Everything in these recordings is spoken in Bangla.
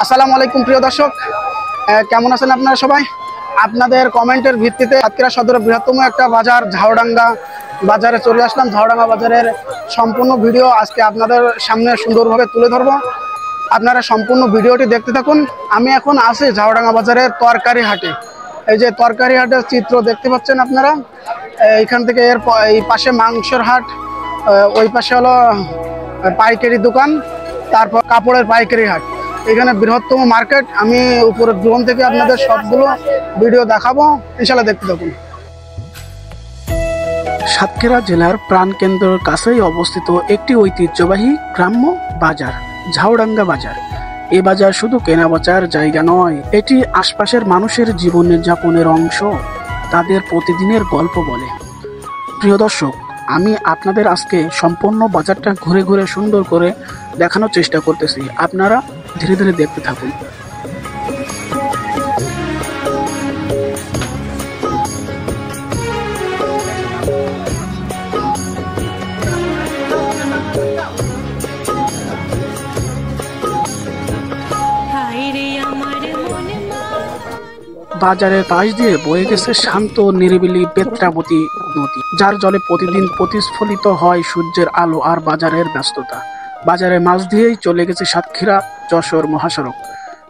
আসসালামু আলাইকুম প্রিয় দর্শক, কেমন আছেন আপনারা সবাই? আপনাদের কমেন্টের ভিত্তিতে সাতক্ষীরা সদরের বৃহত্তম একটা বাজার ঝাউডাঙ্গা বাজারে চলে আসলাম। ঝাউডাঙ্গা বাজারের সম্পূর্ণ ভিডিও আজকে আপনাদের সামনে সুন্দরভাবে তুলে ধরবো। আপনারা সম্পূর্ণ ভিডিওটি দেখতে থাকুন। আমি এখন আছি ঝাউডাঙ্গা বাজারের তরকারি হাটে। এই যে তরকারি হাটের চিত্র দেখতে পাচ্ছেন আপনারা। এইখান থেকে এই পাশে মাংসের হাট, ওই পাশে হলো পাইকারি দোকান, তারপর কাপড়ের পাইকারি হাট। এখানে বৃহত্তম মার্কেট। আমি উপরে ড্রোন থেকে আপনাদের সবগুলো ভিডিও দেখাবো, ইনশাল্লাহ দেখতে থাকুন। সাতক্ষীরা জেলার প্রাণকেন্দ্রের কাছেই অবস্থিত একটি ঐতিহ্যবাহী গ্রাম্য বাজার ঝাউডাঙ্গা বাজার। এই বাজার শুধু কেনাবেচার জায়গা নয়, এটি আশপাশের মানুষের জীবনযাপনের অংশ, তাদের প্রতিদিনের গল্প বলে। প্রিয় দর্শক, আমি আপনাদের আজকে সম্পূর্ণ বাজারটা ঘুরে ঘুরে সুন্দর করে দেখানোর চেষ্টা করতেছি। আপনারা ধীরে ধীরে দেখতে থাকুন। বাজারের পাশ দিয়ে বয়ে গেছে শান্ত নিরিবিলি বেত্রাবতী নদী, যার জলে প্রতিদিন প্রতিস্ফলিত হয় সূর্যের আলো আর বাজারের ব্যস্ততা। বাজারের মাঝ দিয়েই চলে গেছে সাতক্ষীরা যশোর মহাসড়ক,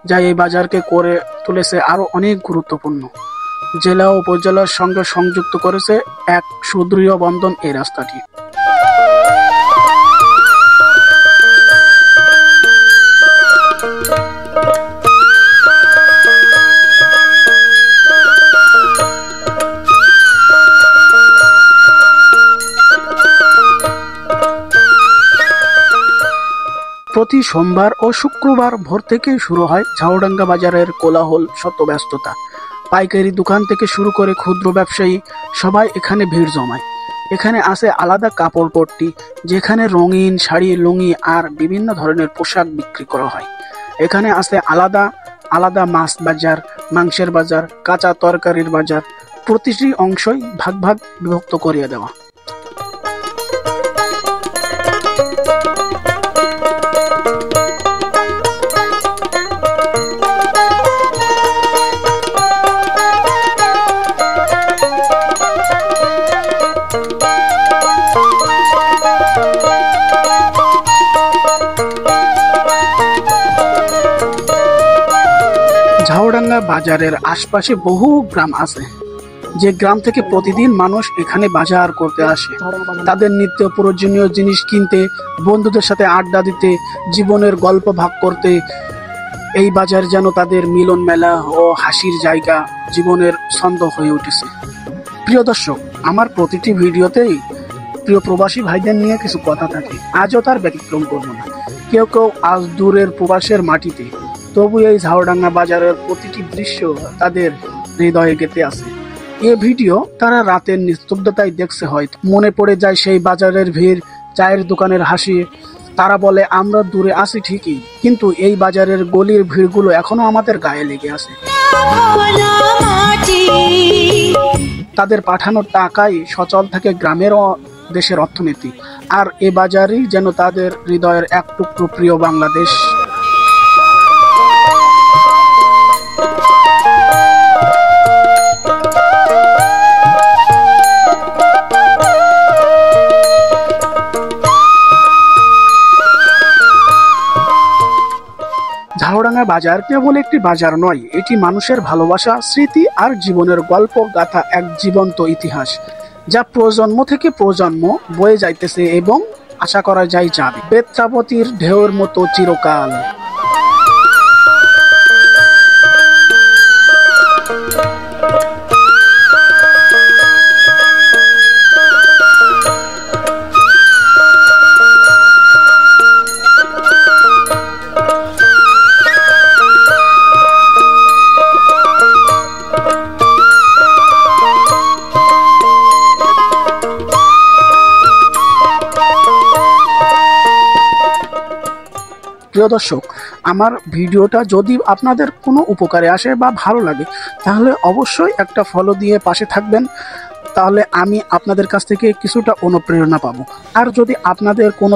যা এই বাজারকে করে তুলেছে আরো অনেক গুরুত্বপূর্ণ। জেলা ও উপজেলার সঙ্গে সংযুক্ত করেছে এক সুদৃঢ় বন্ধন এই রাস্তাটি। প্রতি সোমবার ও শুক্রবার ভোর থেকে শুরু হয় ঝাউডাঙ্গা বাজারের কোলাহল শত ব্যস্ততা। পাইকারি দোকান থেকে শুরু করে ক্ষুদ্র ব্যবসায়ী সবাই এখানে ভিড় জমায়। এখানে আছে আলাদা কাপড় পট্টি, যেখানে রঙিন শাড়ি, লুঙ্গি আর বিভিন্ন ধরনের পোশাক বিক্রি করা হয়। এখানে আছে আলাদা আলাদা মাছ বাজার, মাংসের বাজার, কাঁচা তরকারির বাজার। প্রতিটি অংশই ভাগ ভাগ বিভক্ত করিয়ে দেওয়া। ঝাউডাঙ্গা বাজারের আশপাশে বহু গ্রাম আছে, যে গ্রাম থেকে প্রতিদিন মানুষ এখানে বাজার করতে আসে, তাদের নিত্য প্রয়োজনীয় জিনিস কিনতে, বন্ধুদের সাথে আড্ডা দিতে, জীবনের গল্প ভাগ করতে। এই বাজার যেন তাদের মিলন মেলা ও হাসির জায়গা, জীবনের ছন্দ হয়ে উঠেছে। প্রিয় দর্শক, আমার প্রতিটি ভিডিওতেই প্রিয় প্রবাসী ভাইদের নিয়ে কিছু কথা থাকে, আজও তার ব্যতিক্রম করবো না। কেউ কেউ আজ দূরের প্রবাসের মাটিতে, তবু এই ঝাউডাঙ্গা বাজারের প্রতিটি দৃশ্য তাদের হৃদয়ে গেঁথে আছে। এ ভিডিও তারা রাতের নিস্তব্ধতায় দেখছে, হয়তো মনে পড়ে যায় সেই বাজারের ভিড়, চায়ের দোকানের হাসি। তারা বলে, আমরা দূরে আছি ঠিকই, কিন্তু এই বাজারের গলির ভিড়গুলো এখনো আমাদের গায়ে লেগে আছে। তাদের পাঠানোর টাকায় সচল থাকে গ্রামের ও দেশের অর্থনীতি, আর এ বাজারই যেন তাদের হৃদয়ের এক টুকরো প্রিয় বাংলাদেশ। ঝাউডাঙ্গা বাজার কেবল একটি বাজার নয়, এটি মানুষের ভালোবাসা, স্মৃতি আর জীবনের গল্প গাথা এক জীবন্ত ইতিহাস, যা প্রজন্ম থেকে প্রজন্ম বয়ে যাইতেছে এবং আশা করা যায় যাবে বেত্রাবতীর ঢেউয়ের মতো চিরকাল। প্রিয় দর্শক, আমার ভিডিওটা যদি আপনাদের কোনো উপকারে আসে বা ভালো লাগে, তাহলে অবশ্যই একটা ফলো দিয়ে পাশে থাকবেন। তাহলে আমি আপনাদের কাছ থেকে কিছুটা অনুপ্রেরণা পাবো। আর যদি আপনাদের কোনো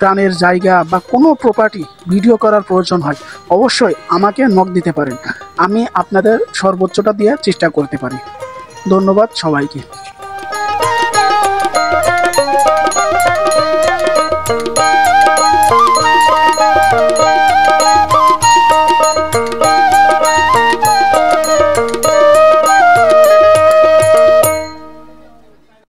প্রাণের জায়গা বা কোনো প্রপার্টি ভিডিও করার প্রয়োজন হয়, অবশ্যই আমাকে নক দিতে পারেন। আমি আপনাদের সর্বোচ্চটা দিয়ে চেষ্টা করতে পারি। ধন্যবাদ সবাইকে।